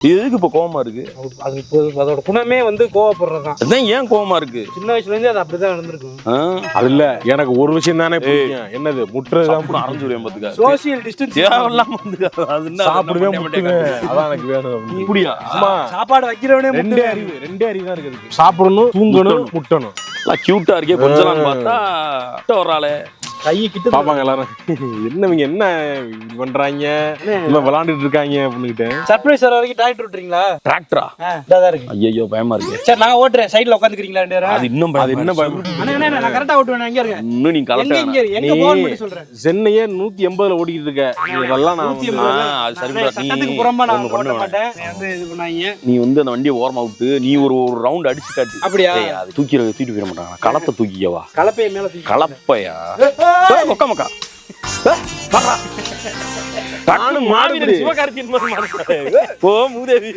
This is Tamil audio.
இது எதுக்கு இப்ப கோவமா இருக்கு? அது இப்போ அதோட குணமே வந்து கோவப்படுறதுதான். அதான் ஏன் கோவமா இருக்கு? சின்ன வயசுல இருந்தே அது அப்படிதான் இருந்திருக்கும். அது இல்ல, எனக்கு ஒரு விஷயம் தானே பிடிக்கும். என்னது முட்டுறதுதான் அரைஞ்சுடுவேன் பாத்துக்க. சோசியல் டிஸ்டன்ஸ் தேவையில்லாம வந்து அது என்ன சாப்பிடுவே முட்டுவேன். அதான் எனக்கு வேணும். இப்படியா? ஆமா, சாப்பாடு வைக்கிறவனே ரெண்டே அறிவு தான் இருக்கு. சாப்பிடணும், தூங்கணும், முட்டணும். கியூட்டா இருக்கே கொஞ்சம் பார்த்தா ஒரு ஆளு கையை கிட்ட பாப்பாங்க எல்லாரும், என்னவங்க என்ன இது பண்றாங்க, எல்லாம் விளையாண்டுட்டு இருக்காங்க அப்படின்னுட்டு. சர்ப்ரைஸ் வர வரைக்கும் டிராக்டர் விட்டுறீங்களா? டிராக்டரா? இதான் இருக்கு. ஐயோ பயமா இருக்கு. சரி நான் ஓட்டுறேன், சைடுல உட்காந்துக்கிறீங்களா ரெண்டு பேரும்? அது இன்னும் அது என்ன பயம்? அண்ணா நான் கரெக்டா ஓட்டுவேன். எங்க இருங்க? இன்னும் நீ எங்க கலட்ட எங்க எங்க போன் பண்ணி சொல்றேன். சென்னையே 180ல ஓடிக்கிட்டு இருக்க. இதெல்லாம் நான் 180. அது சரிப்பா. சட்டத்துக்கு புறம்பா நான் ஓட்ட மாட்டேன். வந்து இது பண்ணாங்க. நீ வந்து அந்த வண்டியை ஓரமா விட்டு நீ ஒரு ரவுண்ட் அடிச்சு காட்டு. அப்படியா? அது தூக்கிட்டு போயிட மாட்டாங்க. களத்தை தூக்கிக்கவா? கலப்பைய மேல தூக்கி. கலப்பையா? மொக்க மக்கா. நானும் மாவீரன் சிவகார்த்தியின் மாதிரி மாறிட்டேன். ஓ மூதேவி.